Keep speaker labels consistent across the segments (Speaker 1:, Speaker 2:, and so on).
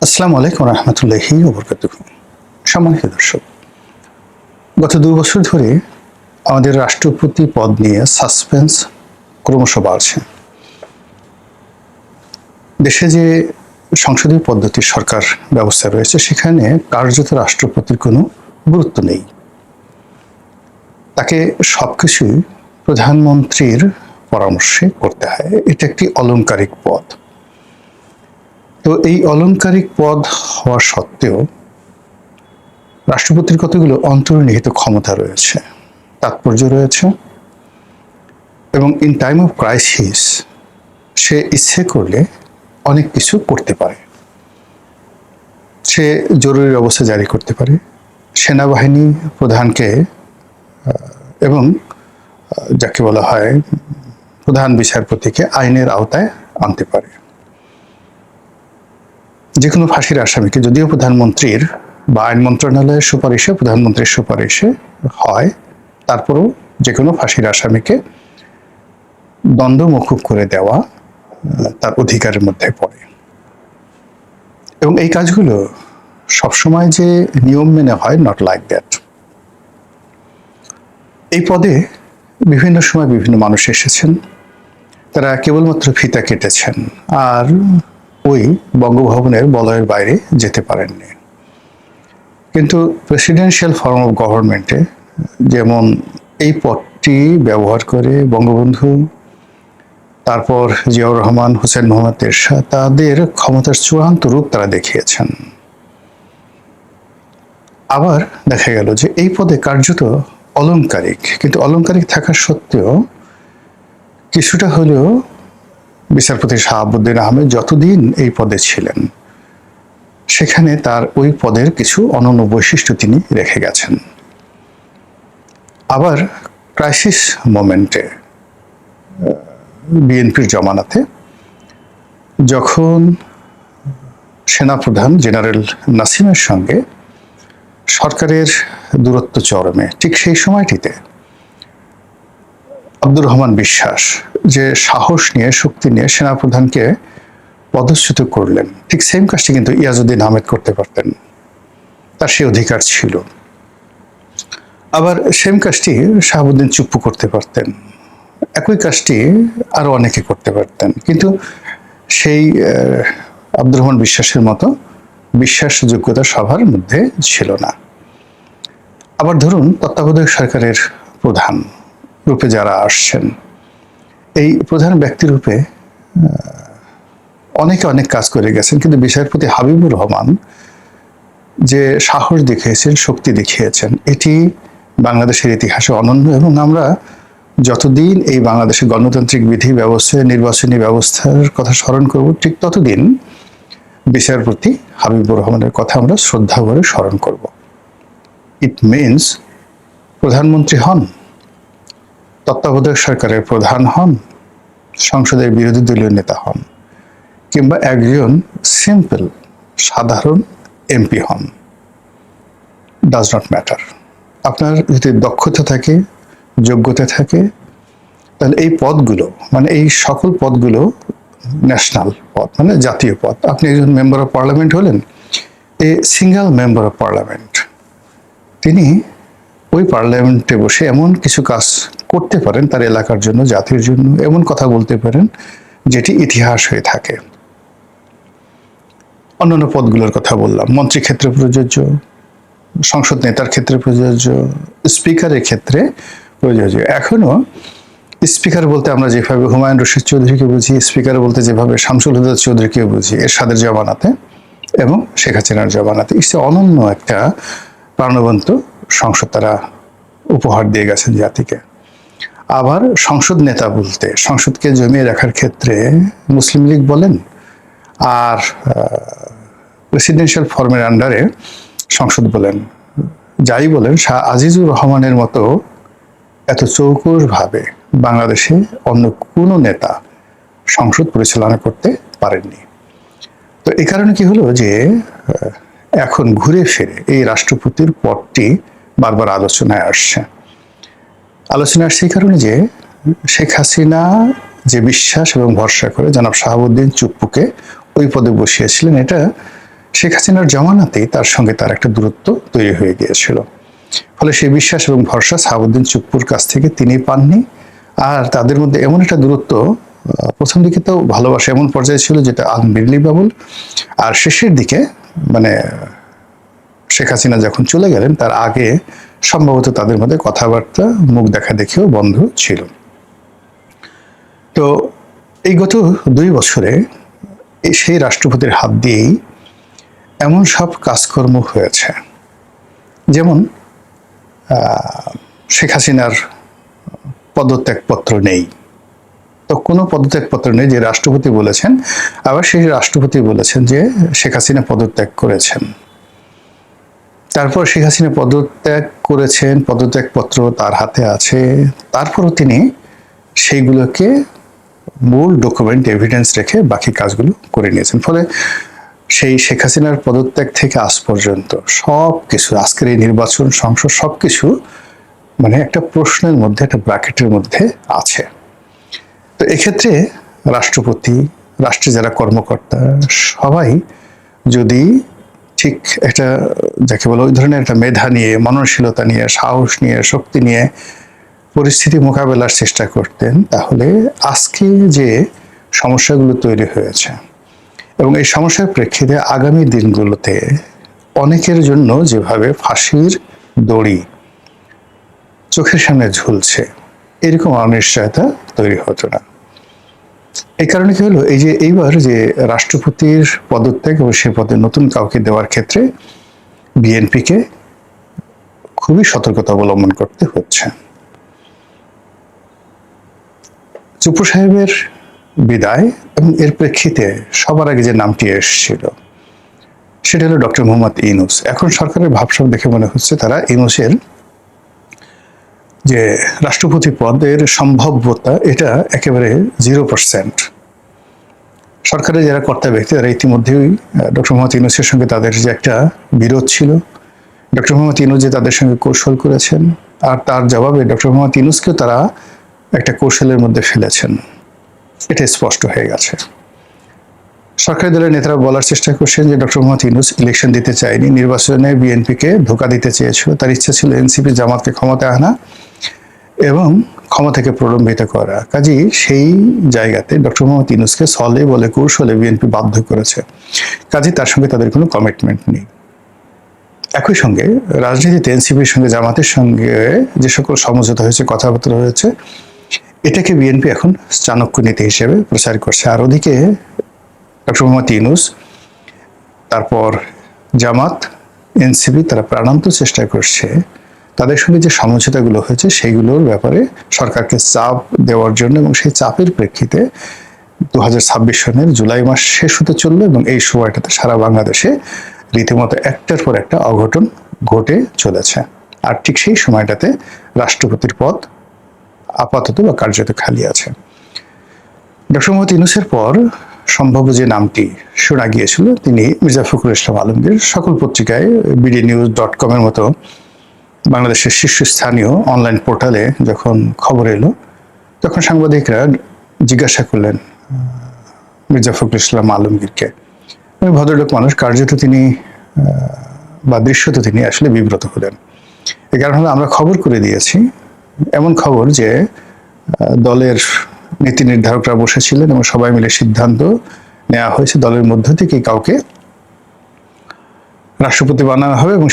Speaker 1: আসসালামু আলাইকুম রহমতুল্লাহি ওয়া বারাকাতুহু। সম্মানিত দর্শক, গত 2 বছর ধরে আমাদের রাষ্ট্রপতি পদ নিয়ে সাসপেন্স ক্রমশ বাড়ছে। দেশে যে সংসদীয় পদ্ধতির সরকার ব্যবস্থা রয়েছে সেখানে কার্যত রাষ্ট্রপতির কোনো গুরুত্ব নেই। তাকে সবকিছুই প্রধানমন্ত্রীর পরামর্শে করতে হয়। এটা একটি অলংকারিক পদ। তো এই অলংকারিক পদ হওয়া সত্ত্বেও রাষ্ট্রপতির কতগুলো অন্তর্নিহিত ক্ষমতা রয়েছে, তাৎপর্য রয়েছে, এবং ইন টাইম অফ ক্রাইসিস সে ইচ্ছে করলে অনেক কিছু করতে পারে। সে জরুরি অবস্থা জারি করতে পারে, সেনাবাহিনী প্রধানকে এবং যাকে বলা হয় প্রধান বিচারপতিকে আইনের আওতায় আনতে পারে। যে কোনো ফাঁসির আসামিকে, যদিও প্রধানমন্ত্রীর বা আইন মন্ত্রণালয়ের সুপারিশে, প্রধানমন্ত্রীর সুপারিশে হয়, তারপরেও যে কোনো ফাঁসির আসামিকে দণ্ড মওকুফ করে দেওয়া তার অধিকারের মধ্যে পড়ে। এবং এই কাজগুলো সবসময় যে নিয়ম মেনে হয়, নট লাইক দ্যাট। এই পদে বিভিন্ন সময় বিভিন্ন মানুষ এসেছেন, তারা কেবলমাত্র ফিতা কেটেছেন আর ওই বঙ্গভবনের বলয়ের বাইরে যেতে পারেননি। কিন্তু প্রেসিডেন্সিয়াল ফর্ম অফ গভর্নমেন্টে যেমন এই পদটি ব্যবহার করে বঙ্গবন্ধু, তারপর জিয়াউর রহমান, হোসেন মোহাম্মদ এরশাদ তাদের ক্ষমতার চূড়ান্ত রূপ তারা দেখিয়েছেন। আবার দেখা গেল যে এই পদে কার্যত অলংকারিক, কিন্তু অলংকারিক থাকা সত্ত্বেও কিছুটা হলেও বিচারপতি শাহাবুদ্দিন আহমেদ যতদিন এই পদে ছিলেন সেখানে তার ওই পদের কিছু অনন্য বৈশিষ্ট্য তিনি রেখে গেছেন। আবার ক্রাইসিস মোমেন্টে বিএনপির জমানাতে যখন সেনাপ্রধান জেনারেল নাসিমের সঙ্গে সরকারের দূরত্ব চরমে, ঠিক সেই সময়টিতে আব্দুর রহমান বিশ্বাস যে সাহস নিয়ে, শক্তি নিয়ে সেনাপ্রধানকে পদচ্যুত করলেন, ঠিক সেম কাজটি কিন্তু ইয়াজউদ্দিন আহমেদ করতে পারতেন, তার সেই অধিকার ছিল। আবার সেম কাজটি শাহাবুদ্দিন চুপ্পু করতে পারতেন, একই কাজটি আরো অনেকে করতে পারতেন, কিন্তু সেই আব্দুর রহমান বিশ্বাসের মতো বিশ্বাসযোগ্যতা সবার মধ্যে ছিল না। আবার ধরুন তত্ত্বাবধায়ক সরকারের প্রধান রূপে যারা আসছেন, এই প্রধান ব্যক্তি রূপে অনেকে অনেক কাজ করে গেছেন, কিন্তু বিচারপতি হাবিবুর রহমান যে সাহস দেখিয়েছেন, শক্তি দেখিয়েছেন, এটি বাংলাদেশের ইতিহাসে অনন্য। এবং আমরা যতদিন এই বাংলাদেশের গণতান্ত্রিক বিধি ব্যবস্থা, নির্বাচনী ব্যবস্থার কথা স্মরণ করব, ঠিক ততদিন বিচারপতি হাবিবুর রহমানের কথা আমরা শ্রদ্ধা করে স্মরণ করব। ইট মিনস প্রধানমন্ত্রী হন, তত্ত্বাবধায়ক সরকারের প্রধান হন, সংসদের বিরোধী দলীয় নেতা হন, কিংবা একজন সিম্পল সাধারণ এমপি হন, ডাজ নট ম্যাটার। আপনার যদি দক্ষতা থাকে, যোগ্যতা থাকে, তাহলে এই পদগুলো, মানে এই সকল পদগুলো ন্যাশনাল পদ, মানে জাতীয় পদ। আপনি একজন মেম্বার অফ পার্লামেন্ট হলেন, a single member of parliament, তিনি ওই পার্লামেন্টে বসে এমন কিছু কাজ করতে পারেন তার এলাকার জন্য, জাতির জন্য, এমন কথা বলতে পারেন যেটি ইতিহাস হয়ে থাকে। অন্যান্য পদগুলোর কথা বললাম, মন্ত্রী ক্ষেত্রে প্রযোজ্য, সংসদ নেতার ক্ষেত্রে প্রযোজ্য, স্পিকারের ক্ষেত্রে প্রযোজ্য। এখনো স্পিকার বলতে আমরা যেভাবে হুমায়ুন রশিদ চৌধুরীকে বুঝি, স্পিকার বলতে যেভাবে শামসুল হুদা চৌধুরীকেও বুঝি এরশাদের জমানাতে এবং শেখ হাসিনার জমানাতে, ইসে অনন্য একটা প্রাণবন্ত সংসদ তারা উপহার দিয়ে গেছেন জাতিকে। আবার সংসদ নেতা বলতে সংসদকে জমিয়ে রাখার ক্ষেত্রে মুসলিম লীগ বলেন, আর প্রেসিডেন্সিয়াল ফর্মের আন্ডারে সংসদ বলেন, যাই বলেন, শাহ আজিজুর রহমানের মতো এত চৌকসভাবে বাংলাদেশে অন্য কোনো নেতা সংসদ পরিচালনা করতে পারেননি। তো এই কারণে কি হলো যে এখন ঘুরে ফিরে এই রাষ্ট্রপতির পদটি বারবার আলোচনায় আসছে। এই কারণে যে শেখ হাসিনা যে বিশ্বাস এবং ভরসা করে জনাব শাহাবুদ্দিন চুপ্পুকে ওই পদে বসিয়েছিলেন, এটা শেখ হাসিনার জমানাতেই তার সঙ্গে তার একটা দূরত্ব তৈরি হয়ে গিয়েছিল। ফলে সেই বিশ্বাস এবং ভরসা সাহাবুদ্দিন চুপ্পুর কাছ থেকে তিনি পাননি। আর তাদের মধ্যে এমন একটা দূরত্ব, প্রথম দিকে তো ভালোবাসা এমন পর্যায়ে ছিল যেটা আনবিলিভেবল, আর শেষের দিকে মানে শেখ হাসিনা যখন চলে গেলেন তার আগে সম্ভবত তাদের মধ্যে কথাবার্তা মুখ দেখা দেখেও বন্ধ ছিল। তো এই গত 2 বছরে সেই রাষ্ট্রপতির হাত দিয়েই এমন সব কাজকর্ম হয়েছে, যেমন শেখ হাসিনার পদত্যাগপত্র নেই। তো কোনো পদত্যাগপত্র নেই যে রাষ্ট্রপতি বলেছেন, আবার সেই রাষ্ট্রপতি বলেছেন যে শেখ হাসিনা পদত্যাগ করেছেন। তারপর শেখ হাসিনা পদত্যাগ করেছেন, পদত্যাগপত্র তার হাতে আছে, তারপরও তিনি সেইগুলোকে মূল ডকুমেন্ট এভিডেন্স রেখে বাকি কাজগুলো করে নিয়েছেন। ফলে সেই শেখ হাসিনার পদত্যাগ থেকে আজ পর্যন্ত সব কিছু, আজকের এই নির্বাচন, সংসদ, সবকিছু মানে একটা প্রশ্নের মধ্যে, একটা ব্র্যাকেটের মধ্যে আছে। তো এক্ষেত্রে রাষ্ট্রপতি, রাষ্ট্রে যারা কর্মকর্তা সবাই যদি ঠিক একটা যাকে বলে ওই ধরনের একটা মেধা নিয়ে, মননশীলতা নিয়ে, সাহস নিয়ে, শক্তি নিয়ে পরিস্থিতি মোকাবেলার চেষ্টা করতেন, তাহলে আজকে যে সমস্যাগুলো তৈরি হয়েছে এবং এই সমস্যার প্রেক্ষিতে আগামী দিনগুলোতে অনেকের জন্য যেভাবে ফাঁসির দড়ি চোখের সামনে ঝুলছে, এরকম অনিশ্চয়তা তৈরি হতো না। এই কারণে কি হলো, এই যে এইবার যে রাষ্ট্রপতির পদত্যাগ এবং সে পদে নতুন কাউকে দেওয়ার ক্ষেত্রে বিএনপিকে খুবই সতর্কতা অবলম্বন করতে হচ্ছে। চুপ্পু সাহেবের বিদায় এবং এর প্রেক্ষিতে সবার আগে যে নামটি এসেছিল সেটা হলো ডক্টর মোহাম্মদ ইউনূস। এখন সরকারের ভাবসাব দেখে মনে হচ্ছে তারা ইউনূসের যে রাষ্ট্রপতি পদের সম্ভাব্যতা এটা একেবারে 0%। সরকারের যারা কর্তা ব্যক্তি তারা ইতিমধ্যেই ডক্টর মোহাম্মদ ইউনূসের সঙ্গে তাদের যে একটা বিরোধ ছিল, ডক্টর মোহাম্মদ ইউনূস যে তাদের সঙ্গে কৌশল করেছেন, আর তার জবাবে ডক্টর মোহাম্মদ ইউনূসকেও তারা একটা কৌশলের মধ্যে ফেলেছেন, এটা স্পষ্ট হয়ে গেছে। সরকারি দলের নেতারা বলার চেষ্টা করছেন যে ডক্টর মোহাম্মদ ইউনূস ইলেকশন দিতে চায়নি, নির্বাচনে বিএনপিকে ধোঁকা দিতে চেয়েছিল, তার ইচ্ছা ছিল এনসিপি জামাতকে ক্ষমতায় আনা এবং ক্ষমতাকে প্রলম্বিত করা। কাজেই সেই জায়গাতে ডক্টর মোহাম্মদ ইউনূসকে ছলে বলে কৌশলে বিএনপি বাধ্য করেছে, কাজেই তার সঙ্গে তাদের কোনো কমিটমেন্ট নেই। একই সঙ্গে রাজনীতিতে এনসিপির সঙ্গে জামাতের সঙ্গে যে সকল সমঝোতা হয়েছে, কথাবার্তা হয়েছে, এটাকে বিএনপি এখন চাণক্য নীতি হিসেবে প্রচার করছে। আর ওদিকে ডক্টর মোহাম্মদ ইউনূস, তারপর জামাত, এনসিপি তারা প্রাণান্ত চেষ্টা করছে তাদের সঙ্গে যে সমঝোতাগুলো হয়েছে সেইগুলোর ব্যাপারে সরকারকে চাপ দেওয়ার জন্য, এবং সেই চাপের প্রেক্ষিতে 2026 সনের জুলাই মাস শেষ হতে চললো এবং এই সময়টাতে সারা বাংলাদেশে রীতিমতো একটার পর একটা অঘটন ঘটে চলেছে। আর ঠিক সেই সময়টাতে রাষ্ট্রপতির পদ আপাতত বা কার্যত খালি আছে। ডক্টর মোহাম্মদ ইউনূসের পর সম্ভাব্য যে নামটি শোনা গিয়েছিল তিনি মির্জা ফখরুল ইসলাম আলমগীর। সকল পত্রিকায় bdnews.com এর মতো বাংলাদেশের শীর্ষস্থানীয় অনলাইন পোর্টালে যখন খবর এলো, তখন সাংবাদিকরা জিজ্ঞাসা করলেন মির্জা ফখরুল ইসলাম আলমগীরকে। ভদ্রলোক মানুষ, কার্যত তিনি বা দৃশ্যত তিনি আসলে বিব্রত হলেন। এই কারণ হলো আমরা খবর করে দিয়েছি, এমন খবর যে দলের নীতি নির্ধারকরা বসেছিলেন এবং সবাই মিলে সিদ্ধান্ত নেওয়া হয়েছে দলের মধ্য থেকে কাউকে রাষ্ট্রপতি বানানো হবে এবং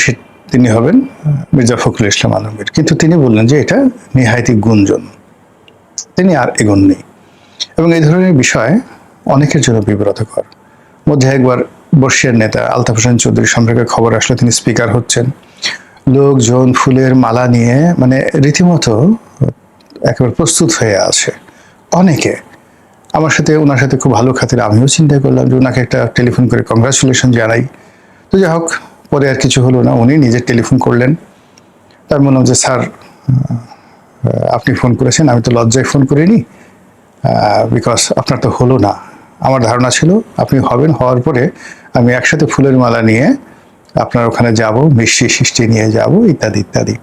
Speaker 1: তিনি হবেন মির্জা ফখরুল ইসলাম আলমগীর। কিন্তু তিনি বললেন যে এটা নেহায়েতি গুঞ্জন, তিনি আর এগোননি। এবং এই ধরনের বিষয় অনেকের জন্য বিব্রতকর। মধ্যে একবার বর্ষিয়ার নেতা আলতাফ হোসেন চৌধুরী সম্পর্কে খবর আসলে তিনি স্পিকার হচ্ছেন, লোকজন ফুলের মালা নিয়ে মানে রীতিমতো একেবারে প্রস্তুত হয়ে আছে। অনেকে আমার সাথে, ওনার সাথে খুব ভালো খাতির, আমিও চিন্তা করলাম যে ওনাকে একটা টেলিফোন করে কংগ্রাচুলেশন জানাই। তো যাই হোক, পরে আর কিছু হলো না, উনি নিজে টেলিফোন করলেন। তার মনে যে স্যার আপনি ফোন করেছেন, আমি তো লজ্জায় ফোন করিনি, বিকজ আপনার তো হলো না। আমার ধারণা ছিল আপনি হবেন, হওয়ার পরে আমি একসাথে ফুলের মালা নিয়ে আপনার ওখানে যাব, মিষ্টি সিষ্টি নিয়ে যাব, ইত্যাদি ইত্যাদি।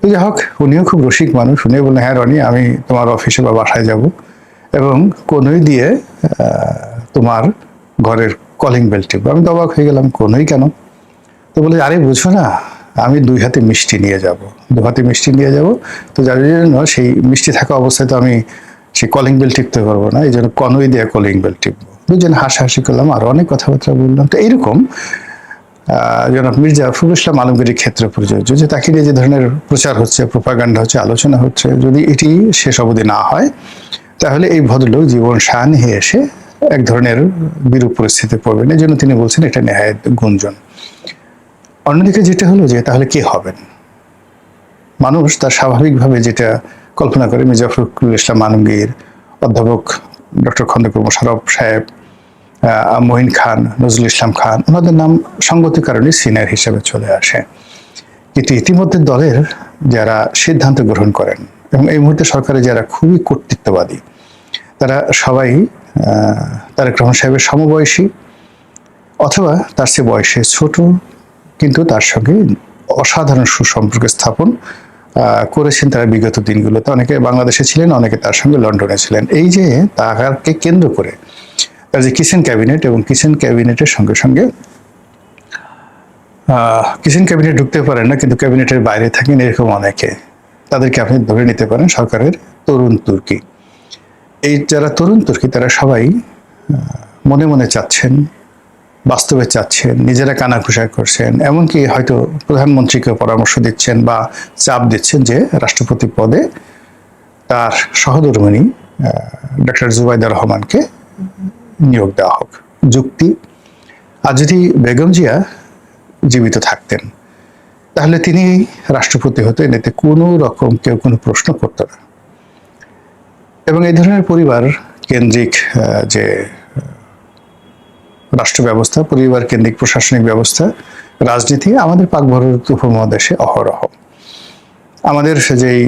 Speaker 1: তো যাই হোক, উনিও খুব রসিক মানুষ, উনিও বললেন হ্যাঁ রনি, আমি তোমার অফিসে বা বাসায় যাব এবং কনুই দিয়ে তোমার ঘরের কলিং বেল টিপবো। আমি তো অবাক হয়ে গেলাম, কোনোই কেন? তো বলে, আরে বুঝো না, আমি 2 হাতে মিষ্টি নিয়ে যাব, 2 হাতে মিষ্টি নিয়ে যাব, তো যার জন্য সেই মিষ্টি থাকা অবস্থায় তো আমি সেই কলিং বেল টিপতে পারবো না, এই জন্য কনই দিয়ে কলিং বেল টিপবো। দুজন হাসাহাসি করলাম, আর অনেক কথাবার্তা বললাম। তো এইরকম জনাব মির্জা ফখরুল ইসলাম আলমগীরের ক্ষেত্রে প্রযোজ্য, যে তাকে নিয়ে যে ধরনের প্রচার হচ্ছে, প্রোপাগান্ডা হচ্ছে, আলোচনা হচ্ছে, যদি এটি শেষ অবধি না হয়, তাহলে এই ভদ্রলোক জীবন সায়াহ্নে এসে এক ধরনের বিরূপ পরিস্থিতিতে পড়বেন। এই জন্য তিনি বলছেন এটা নেহায়েত গুঞ্জন। অন্যদিকে যেটা হলো যে তাহলে কে হবেন? মানুষ তার স্বাভাবিকভাবে যেটা কল্পনা করে, মির্জা ফখরুল ইসলাম আলমগীর, অধ্যাপক ডক্টর খন্দকার মোশাররফ সাহেব, মঈন খান, নজরুল ইসলাম খান, ওনাদের নাম সঙ্গতির কারণে সিনিয়র হিসেবে চলে আসে। কিন্তু ইতিমধ্যে দলের যারা সিদ্ধান্ত গ্রহণ করেন এবং এই মুহূর্তে সরকারে যারা খুবই কর্তৃত্ববাদী, তারা সবাই তারেক রহমান সাহেবের সমবয়সী অথবা তার চেয়ে বয়সে ছোট, কিন্তু তার সঙ্গে অসাধারণ সুসম্পর্ক স্থাপন করেছেন তারা বিগত দিনগুলোতে। অনেকে বাংলাদেশে ছিলেন, অনেকে তার সঙ্গে লন্ডনে ছিলেন। এই যে তাকে কেন্দ্র করে তার যে কিচেন ক্যাবিনেট, এবং কিচেন ক্যাবিনেটের সঙ্গে সঙ্গে কিচেন ক্যাবিনেট ঢুকতে পারেন না, কিন্তু ক্যাবিনেটের বাইরে থাকেন এরকম অনেকে, তাদেরকে আপনি ধরে নিতে পারেন সরকারের তরুণ তুর্কি। এই যারা তরুণ তুর্কি, তারা সবাই মনে মনে চাচ্ছেন, বাস্তবে চাচ্ছেন, নিজেরা কানাঘুষা করছেন, এমনকি হয়তো প্রধানমন্ত্রীকে পরামর্শ দিচ্ছেন বা চাপ দিচ্ছেন যে রাষ্ট্রপতি পদে তার সহধর্মিণী ডক্টর জুবাইদা রহমানকে নিয়োগ দেওয়া হোক। যুক্তি, আর যদি বেগম জিয়া জীবিত থাকতেন তাহলে তিনি রাষ্ট্রপতি হতেন, এতে কোনো রকম কেউ কোনো প্রশ্ন করত না। এবং এই ধরনের পরিবার কেন্দ্রিক যে রাষ্ট্র ব্যবস্থা, পরিবার কেন্দ্রিক প্রশাসনিক ব্যবস্থা, রাজনীতি আমাদের পাক ভারত উপমহাদেশে অহরহ। আমাদের যেই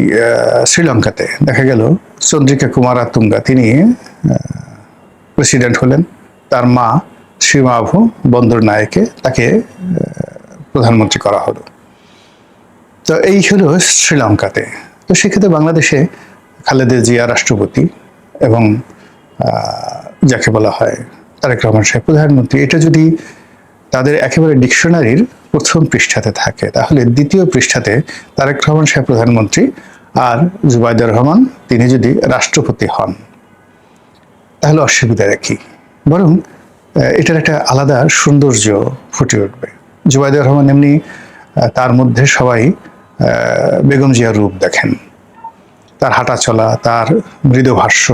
Speaker 1: শ্রীলঙ্কাতে দেখা গেল চন্দ্রিকা কুমারাতুঙ্গা, তিনি প্রেসিডেন্ট হলেন, তার মা শ্রীমাভু বন্দর নায়েকে তাকে প্রধানমন্ত্রী করা হলো। তো এই হলো শ্রীলঙ্কাতে। তো সেক্ষেত্রে বাংলাদেশে খালেদা জিয়া রাষ্ট্রপতি এবং যাকে বলা হয় তারেক রহমান সাহেব প্রধানমন্ত্রী, এটা যদি তাদের একেবারে ডিকশনারির প্রথম পৃষ্ঠাতে থাকে, তাহলে দ্বিতীয় পৃষ্ঠাতে তারেক রহমান সাহেব প্রধানমন্ত্রী আর জুবাইদা রহমান তিনি যদি রাষ্ট্রপতি হন, তাহলে অসুবিধাটা কি? বরং এটার একটা আলাদা সৌন্দর্য ফুটে উঠবে। জুবাইদা রহমান এমনি, তার মধ্যে সবাই বেগম জিয়ার রূপ দেখেন, তার হাঁটা চলা, তার মৃদুভাষ্য,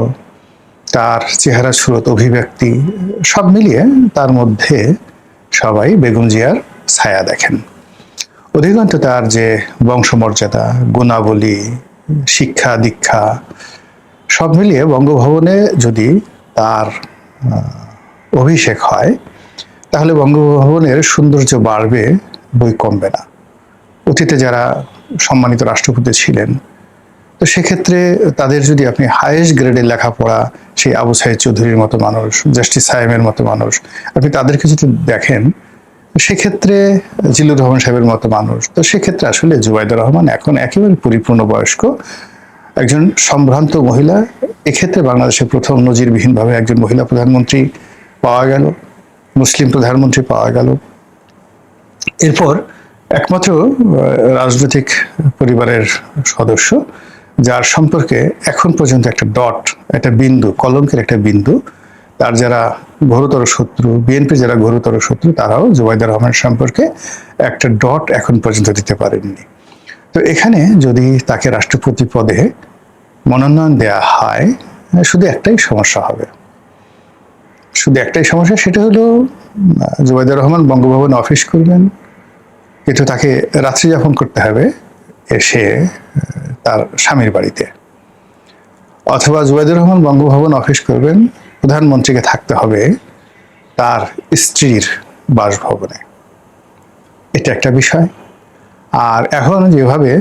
Speaker 1: তার চেহারা সুরত, অভিব্যক্তি, সব মিলিয়ে তার মধ্যে সবাই বেগম জিয়ার ছায়া দেখেন। অধিকন্তু তার যে বংশমর্যাদা, গুণাবলী, শিক্ষা দীক্ষা, সব মিলিয়ে বঙ্গভবনে যদি তার অভিষেক হয়, তাহলে বঙ্গভবনের সৌন্দর্য বাড়বে, বই কমবে না। অতীতে যারা সম্মানিত রাষ্ট্রপতি ছিলেন, তো সেক্ষেত্রে তাদের যদি আপনি হাইয়েস্ট গ্রেডের লেখাপড়া, সেই আবু সাইদ চৌধুরীর মতো মানুষ, জাস্টিস সায়েমের মতো মানুষ, আপনি তাদেরকে যদি দেখেন, সেক্ষেত্রে জিল্লুর রহমান সাহেবের মতো মানুষ, তো সেক্ষেত্রে আসলে জুবাইদা রহমান এখন একেবারে পরিপূর্ণ বয়স্ক একজন সম্ভ্রান্ত মহিলা। এক্ষেত্রে বাংলাদেশে প্রথম নজিরবিহীনভাবে একজন মহিলা প্রধানমন্ত্রী পাওয়া গেল, মুসলিম প্রধানমন্ত্রী পাওয়া গেল। এরপর একমাত্র রাজনৈতিক পরিবারের সদস্য যার সম্পর্কে এখন পর্যন্ত একটা ডট, একটা বিন্দু, কলঙ্কের একটা বিন্দু, তার যারা ঘোরতর শত্রু, বিএনপির যারা ঘোরতর শত্রু, তারাও জুবাইদা রহমান সম্পর্কে একটা ডট এখন পর্যন্ত দিতে পারেননি। তো এখানে যদি তাকে রাষ্ট্রপতি পদে মনোনয়ন দেয়া হয়, শুধু একটাই সমস্যা হবে, শুধু একটাই সমস্যা, সেটা হলো জুবাইদা রহমান বঙ্গভবনে অফিস করবেন, কিন্তু তাকে রাত্রি যাপন করতে হবে এসে তার স্বামীর বাড়িতে, অথবা জুবাইদুর রহমান বঙ্গভবন অফিস করবেন, প্রধানমন্ত্রীকে থাকতে হবে তার স্ত্রীর বাসভবনে। এটা একটা বিষয়। আর এখন যেভাবে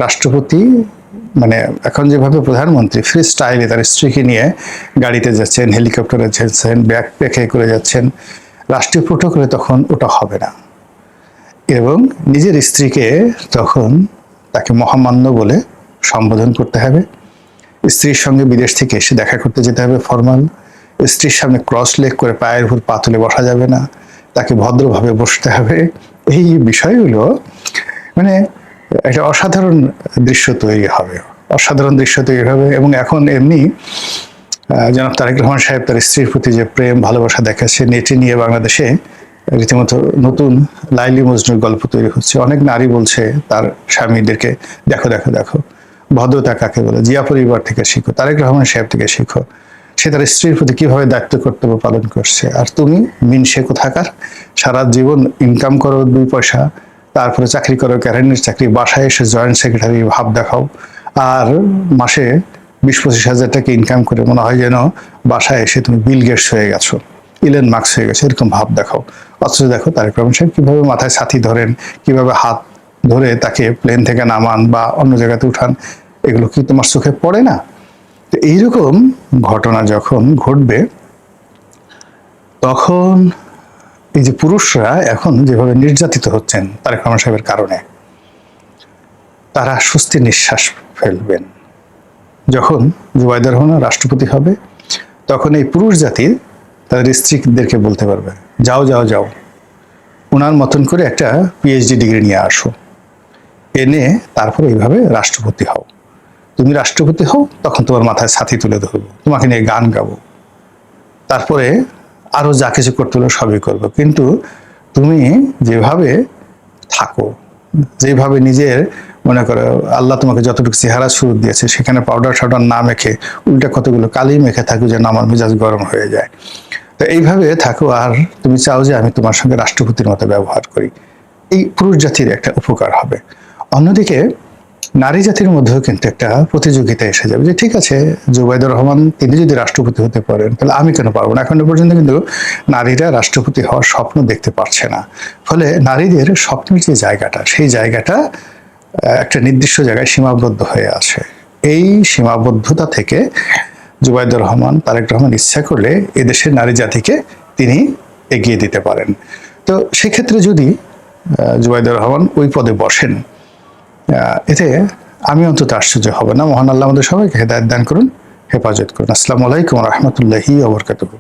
Speaker 1: রাষ্ট্রপতি, মানে এখন যেভাবে প্রধানমন্ত্রী ফ্রি স্টাইলে তার স্ত্রীকে নিয়ে গাড়িতে যাচ্ছেন, হেলিকপ্টারে যাচ্ছেন, ব্যাগ প্যাকে করে যাচ্ছেন, রাষ্ট্রীয় প্রোটোকলে তখন ওটা হবে না। এবং নিজের স্ত্রীকে তখন তাকে মহামান্য বলে সম্বোধন করতে হবে। স্ত্রীর সঙ্গে বিদেশ থেকে এসে দেখা করতে যেতে হবে ফরমাল, স্ত্রীর সামনে ক্রস লেগ করে পায়ের উপর পা তুলে বসা যাবে না, তাকে ভদ্রভাবে বসতে হবে। এই বিষয়গুলো মানে একটা অসাধারণ দৃশ্য তৈরি হবে, অসাধারণ দৃশ্য তৈরি হবে। এবং এখন এমনি জনাব তারেক রহমান সাহেব তার স্ত্রীর প্রতি যে প্রেম ভালোবাসা দেখাচ্ছে, নেটে নিয়ে বাংলাদেশে রীতিমতো নতুন লাইলি মজনুর গল্প তৈরি হচ্ছে। অনেক নারী বলছে তার স্বামীদেরকে, দেখো দেখো দেখো ভদ্রতা কাকে বলে, জিয়া পরিবার থেকে শিখো, তারেক রহমান সাহেব থেকে শিখো। সে তার স্ত্রীর প্রতি কিভাবে দায়িত্ব কর্তব্য পালন করছে। আর তুমি মিনসে কোথাকার, সারা জীবন ইনকাম করো 2 পয়সা, তারপরে চাকরি করো, ক্যারানির চাকরি, বাসায় এসে জয়েন্ট সেক্রেটারি ভাব দেখাও, আর মাসে 20-25 হাজার টাকা ইনকাম করে মনে হয় যেন বাসায় এসে তুমি বিল গেটস হয়ে গেছো, ইলেন মার্কস হয়ে গেছে, এরকম ভাব দেখাও। অথচ দেখো তারেক রহমান সাহেব কিভাবে মাথায় ছাতি ধরেন, কিভাবে হাত ধরে তাকে প্লেন থেকে নামান বা অন্য জায়গাতে উঠান, এগুলো কি তোমার চোখে পড়ে না? তো এইরকম ঘটনা যখন ঘটবে, তখন এই যে পুরুষরা এখন যেভাবে নির্যাতিত হচ্ছেন তারেক রহমান সাহেবের কারণে, তারা স্বস্তি নিঃশ্বাস ফেলবেন। যখন জুবাইদা রহমান রাষ্ট্রপতি হবে, তখন এই পুরুষ জাতি তাদের স্ত্রীদেরকে বলতে পারবে, যাও যাও যাও, ওনার মতন করে একটা পিএইচডি ডিগ্রি নিয়ে আসো, এনে তারপর এইভাবে রাষ্ট্রপতি হও। তুমি রাষ্ট্রপতি হও, তখন তোমার মাথায় ছাতি তুলে ধরবো, তোমাকে নিয়ে গান গাবো, তারপরে আরো যা কিছু করতে হলো সবই করবো। কিন্তু তুমি যেভাবে থাকো, যেভাবে নিজের মনে করো আল্লাহ তোমাকে যতটুকু চেহারা সুরত দিয়েছে, সেখানে পাউডার টাউডার না মেখে উল্টা কতগুলো কালি মেখে থাকো যেন আমার মেজাজ গরম হয়ে যায়। তো এইভাবে থাকো, আর তুমি চাও যে আমি তোমার সঙ্গে রাষ্ট্রপতির মতো ব্যবহার করি। এই পুরুষ জাতির একটা উপকার হবে। অন্যদিকে নারী জাতির মধ্যেও কিন্তু একটা প্রতিযোগিতা এসে যাবে যে ঠিক আছে, জুবাইদুর রহমান তিনি যদি রাষ্ট্রপতি হতে পারেন, তাহলে আমি কেন পারবো না? এখনো পর্যন্ত কিন্তু নারীরা রাষ্ট্রপতি হওয়ার স্বপ্ন দেখতে পারছে না। ফলে নারীদের স্বপ্নের যে জায়গাটা, সেই জায়গাটা একটা নির্দিষ্ট জায়গায় সীমাবদ্ধ হয়ে আছে। এই সীমাবদ্ধতা থেকে জুবাইদুর রহমান, তারেক রহমান ইচ্ছা করলে এদেশের নারী জাতিকে তিনি এগিয়ে দিতে পারেন। তো সেক্ষেত্রে যদি জুবাইদুর রহমান ওই পদে বসেন, এতে আমি অন্তত আশ্চর্য হবে না। মহান আল্লাহ আমাদের সবাইকে হেদায়েত দান করুন, হেফাজত করুন। আসসালামু আলাইকুম ওয়া রাহমাতুল্লাহি ওয়া বারাকাতুহু।